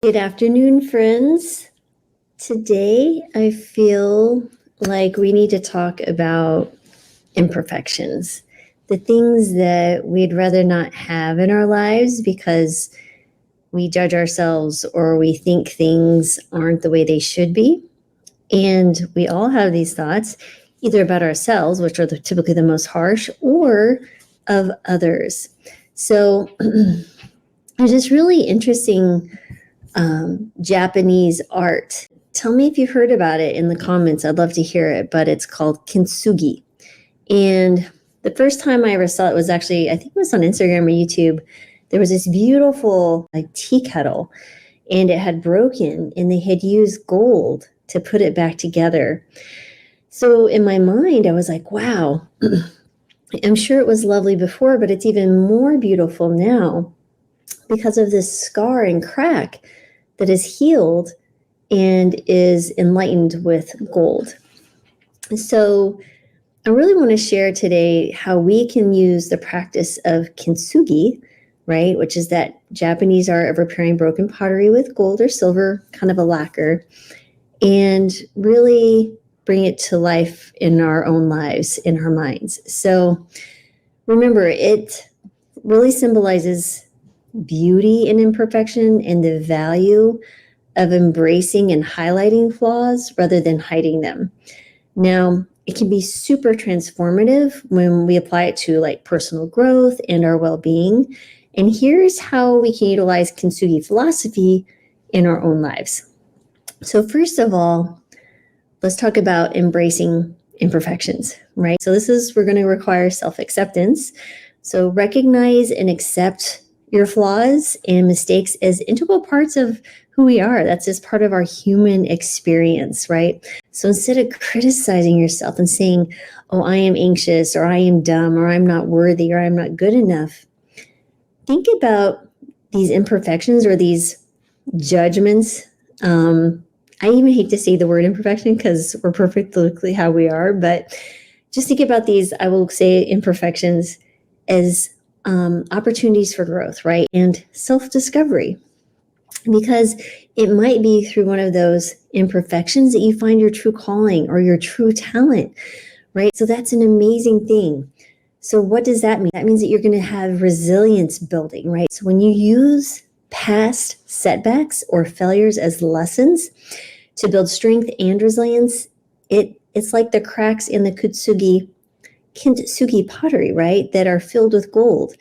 Good afternoon, friends. Today, I feel like we need to talk about imperfections, the things that we'd rather not have in our lives because we judge ourselves or we think things aren't the way they should be. And we all have these thoughts, either about ourselves, which are typically the most harsh, or of others. So, there's this really interesting Japanese art. Tell me if you've heard about it in the comments. I'd love to hear it, but it's called Kintsugi. And the first time I ever saw it was actually, I think it was on Instagram or YouTube. There was this beautiful tea kettle, and it had broken, and they had used gold to put it back together. So in my mind, I was like, wow, I'm sure it was lovely before, but it's even more beautiful now because of this scar and crack that is healed and is enlightened with gold. So I really want to share today how we can use the practice of kintsugi, right, which is that Japanese art of repairing broken pottery with gold or silver, kind of a lacquer, and really bring it to life in our own lives, in our minds. So remember, it really symbolizes beauty and imperfection and the value of embracing and highlighting flaws rather than hiding them. Now, it can be super transformative when we apply it to like personal growth and our well-being. And here's how we can utilize Kintsugi philosophy in our own lives. So first of all, let's talk about embracing imperfections, right? So we're going to require self-acceptance. So recognize and accept your flaws and mistakes as integral parts of who we are. That's just part of our human experience, right? So instead of criticizing yourself and saying, oh, I am anxious, or I am dumb, or I'm not worthy, or I'm not good enough, think about these imperfections or these judgments. I even hate to say the word imperfection because we're perfectly how we are, but just think about these, I will say, imperfections as opportunities for growth, right? And self-discovery, because it might be through one of those imperfections that you find your true calling or your true talent, right? So that's an amazing thing. So what does that mean? That means that you're going to have resilience building, right? So when you use past setbacks or failures as lessons to build strength and resilience, it's like the cracks in the Kintsugi pottery, right, that are filled with gold.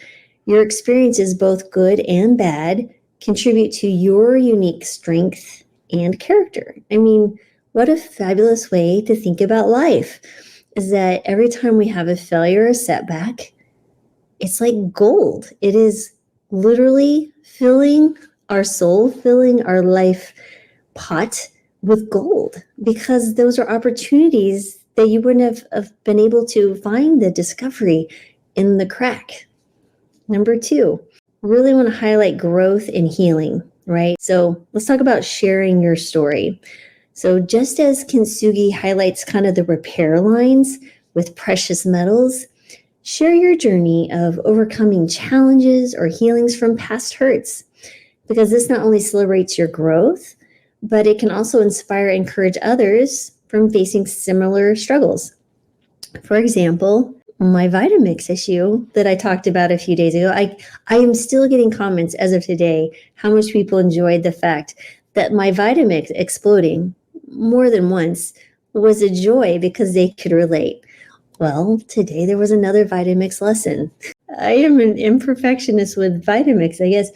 Your experiences, both good and bad, contribute to your unique strength and character. I mean, what a fabulous way to think about life is that every time we have a failure or setback, it's like gold. It is literally filling our soul, filling our life pot with gold, because those are opportunities that you wouldn't have been able to find the discovery in the crack. Number two, really want to highlight growth and healing, right? So let's talk about sharing your story. So just as Kintsugi highlights kind of the repair lines with precious metals, share your journey of overcoming challenges or healings from past hurts, because this not only celebrates your growth, but it can also inspire and encourage others from facing similar struggles. For example, my Vitamix issue that I talked about a few days ago, I am still getting comments as of today how much people enjoyed the fact that my Vitamix exploding more than once was a joy because they could relate. Well, today there was another Vitamix lesson. I am an imperfectionist with Vitamix, I guess.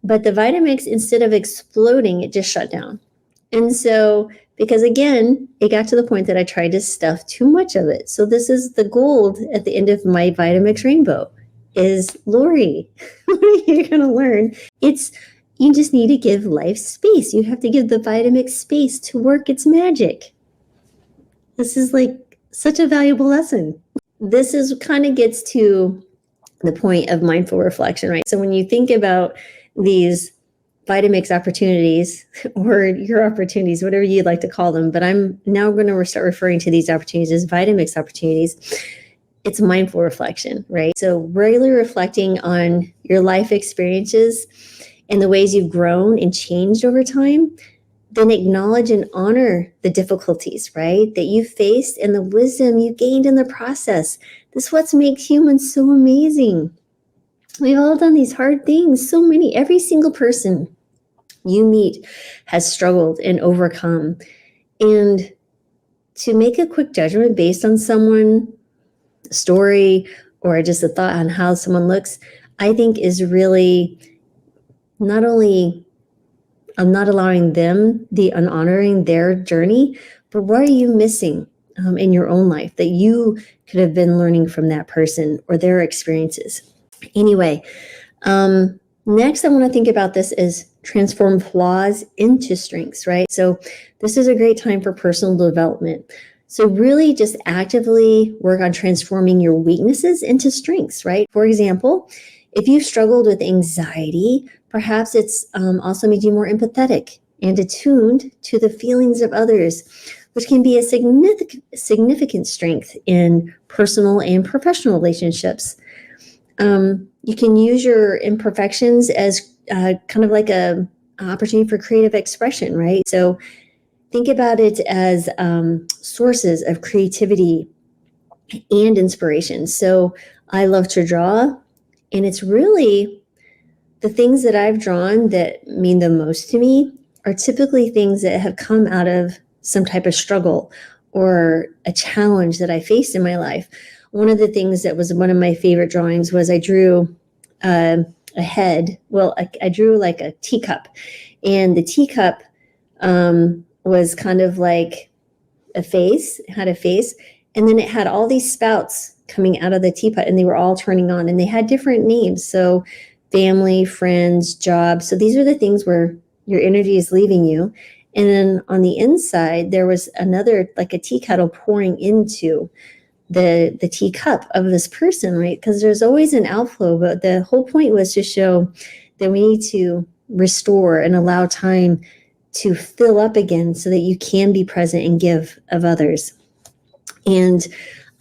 But the Vitamix, instead of exploding, it just shut down. And so, because again, it got to the point that I tried to stuff too much of it. So this is the gold at the end of my Vitamix rainbow is Lori. What are you going to learn? You just need to give life space. You have to give the Vitamix space to work its magic. This is like such a valuable lesson. This is kind of gets to the point of mindful reflection, right? So when you think about these Vitamix opportunities or your opportunities, whatever you'd like to call them, but I'm now going to start referring to these opportunities as Vitamix opportunities. It's mindful reflection, right? So regularly reflecting on your life experiences and the ways you've grown and changed over time, then acknowledge and honor the difficulties, right, that you faced and the wisdom you gained in the process. This is what makes humans so amazing. We've all done these hard things. So many, every single person you meet has struggled and overcome. And to make a quick judgment based on someone's story or just a thought on how someone looks, I think is really not only not allowing them and honoring their journey, but what are you missing in your own life that you could have been learning from that person or their experiences? Anyway, next I want to think about this is transform flaws into strengths, right? So this is a great time for personal development. So really just actively work on transforming your weaknesses into strengths, right? For example, if you've struggled with anxiety, perhaps it's also made you more empathetic and attuned to the feelings of others, which can be a significant strength in personal and professional relationships. You can use your imperfections as kind of like an opportunity for creative expression, right? So think about it as sources of creativity and inspiration. So I love to draw, and it's really the things that I've drawn that mean the most to me are typically things that have come out of some type of struggle or a challenge that I faced in my life. One of the things that was one of my favorite drawings was I drew a head. Well, I drew like a teacup, and the teacup was kind of like a face, it had a face, and then it had all these spouts coming out of the teapot, and they were all turning on, and they had different names. So family, friends, jobs. So these are the things where your energy is leaving you. And then on the inside, there was another, like a tea kettle pouring into the teacup of this person, right? Because there's always an outflow, but the whole point was to show that we need to restore and allow time to fill up again so that you can be present and give of others. And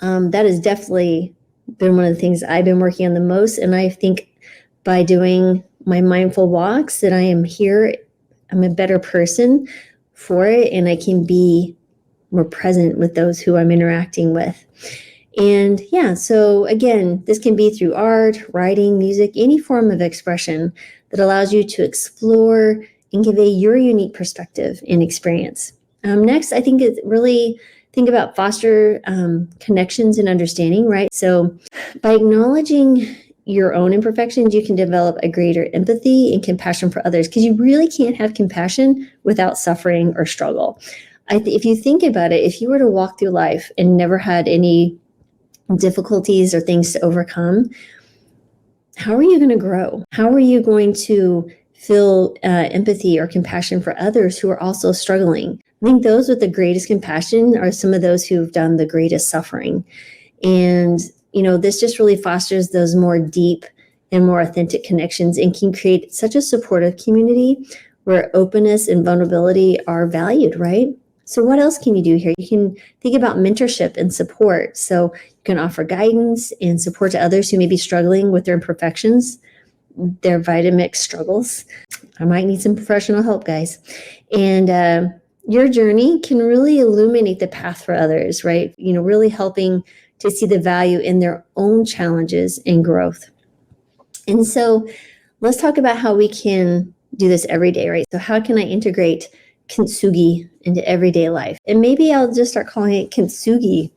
that has definitely been one of the things I've been working on the most. And I think by doing my mindful walks that I am here, I'm a better person for it, and I can be more present with those who I'm interacting with. And yeah, so again, this can be through art, writing, music, any form of expression that allows you to explore and convey your unique perspective and experience. Next, I think it's really think about foster connections and understanding, right? So by acknowledging your own imperfections, you can develop a greater empathy and compassion for others, because you really can't have compassion without suffering or struggle. If you think about it, if you were to walk through life and never had any difficulties or things to overcome, how are you going to grow? How are you going to feel empathy or compassion for others who are also struggling? I think those with the greatest compassion are some of those who've done the greatest suffering. And, you know, this just really fosters those more deep and more authentic connections and can create such a supportive community where openness and vulnerability are valued, right? So what else can you do here? You can think about mentorship and support. So you can offer guidance and support to others who may be struggling with their imperfections, their Vitamix struggles. I might need some professional help, guys. And your journey can really illuminate the path for others, right? You know, really helping to see the value in their own challenges and growth. And so let's talk about how we can do this every day, right? So how can I integrate Kintsugi into everyday life? And maybe I'll just start calling it Kintsugi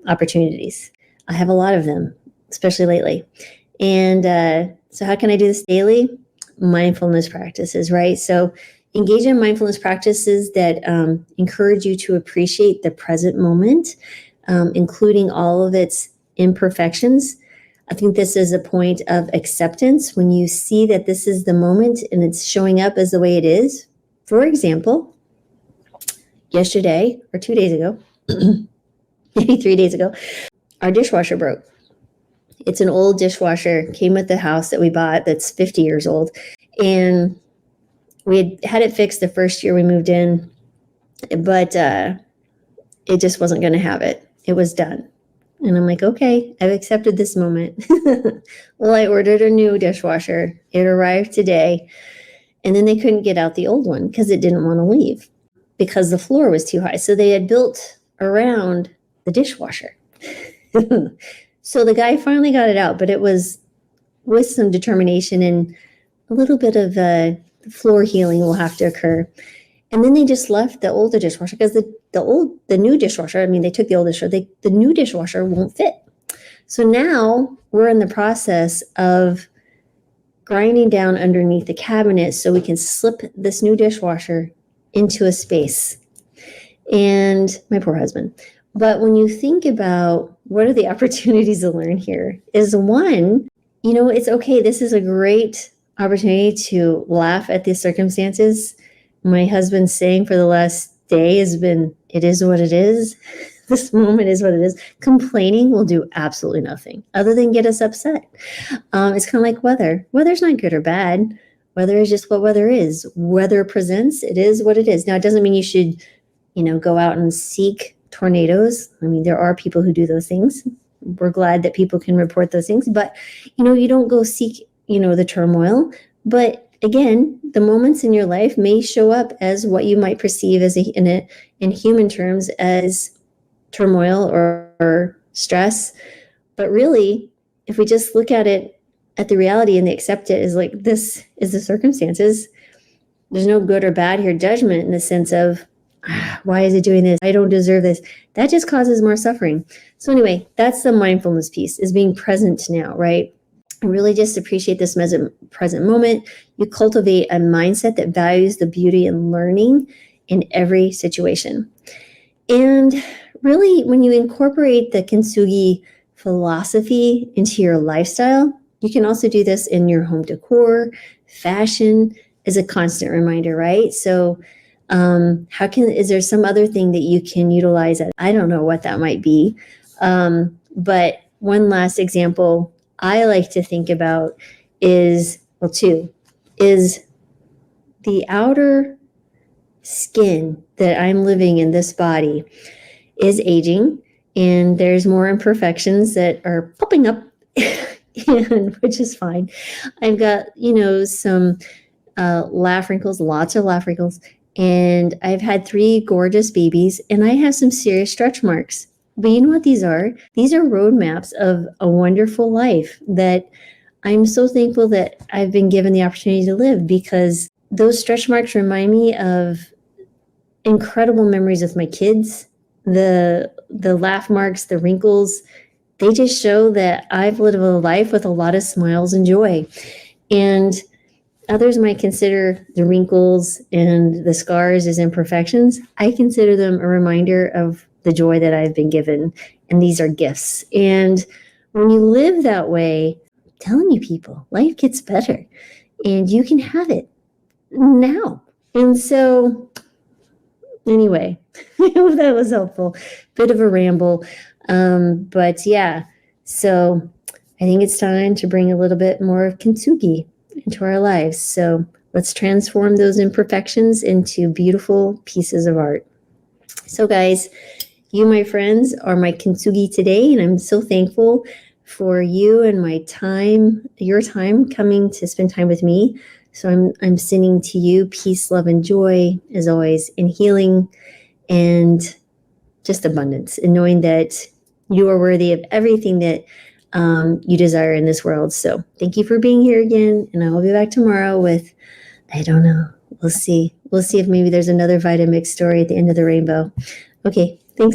opportunities. I have a lot of them, especially lately. And so how can I do this daily? Mindfulness practices, right? So engage in mindfulness practices that encourage you to appreciate the present moment, including all of its imperfections. I think this is a point of acceptance when you see that this is the moment and it's showing up as the way it is. For example, yesterday or 2 days ago, maybe 3 days ago, our dishwasher broke. It's an old dishwasher, came with the house that we bought that's 50 years old. And we had it fixed the first year we moved in, but it just wasn't going to have it. It was done. And I'm like, okay, I've accepted this moment. Well, I ordered a new dishwasher. It arrived today. And then they couldn't get out the old one because it didn't want to leave because the floor was too high. So they had built around the dishwasher. So the guy finally got it out, but it was with some determination and a little bit of floor healing will have to occur. And then they just left the older dishwasher because the new dishwasher, I mean, they took the old dishwasher, the new dishwasher won't fit. So now we're in the process of grinding down underneath the cabinet so we can slip this new dishwasher into a space. And my poor husband. But when you think about what are the opportunities to learn here, is one, it's okay. This is a great opportunity to laugh at these circumstances. My husband's saying for the last day has been, it is what it is. This moment is what it is. Complaining will do absolutely nothing other than get us upset. It's kind of like weather. Weather's not good or bad. Weather is just what weather is. Weather presents, it is what it is. Now, it doesn't mean you should, go out and seek tornadoes. I mean, there are people who do those things. We're glad that people can report those things, but, you don't go seek, the turmoil. But again, the moments in your life may show up as what you might perceive as in human terms as turmoil or stress. But really, if we just look at it at the reality and they accept it as like, this is the circumstances, there's no good or bad here, judgment in the sense of, why is it doing this? I don't deserve this. That just causes more suffering. So anyway, that's the mindfulness piece, is being present now, right? And really just appreciate this present moment. You cultivate a mindset that values the beauty and learning in every situation. And really, when you incorporate the Kintsugi philosophy into your lifestyle, you can also do this in your home decor. Fashion is a constant reminder, right? So is there some other thing that you can utilize? I don't know what that might be. But one last example I like to think about is the outer skin that I'm living in, this body, is aging, and there's more imperfections that are popping up, and which is fine. I've got, some laugh wrinkles, lots of laugh wrinkles, and I've had 3 gorgeous babies, and I have some serious stretch marks. But you know what these are? These are roadmaps of a wonderful life that I'm so thankful that I've been given the opportunity to live, because those stretch marks remind me of incredible memories with my kids. The laugh marks, the wrinkles, they just show that I've lived a life with a lot of smiles and joy. And others might consider the wrinkles and the scars as imperfections. I consider them a reminder of the joy that I've been given. And these are gifts. And when you live that way, I'm telling you, people, life gets better and you can have it now. And so anyway, I hope that was helpful. Bit of a ramble. But yeah, so I think it's time to bring a little bit more of Kintsugi into our lives. So let's transform those imperfections into beautiful pieces of art. So guys, you, my friends, are my Kintsugi today, and I'm so thankful for you and your time coming to spend time with me. So I'm sending to you peace, love, and joy, as always, in healing and just abundance, and knowing that you are worthy of everything that you desire in this world. So thank you for being here again, and I will be back tomorrow with, I don't know, we'll see if maybe there's another Vitamix story at the end of the rainbow. Okay, thanks.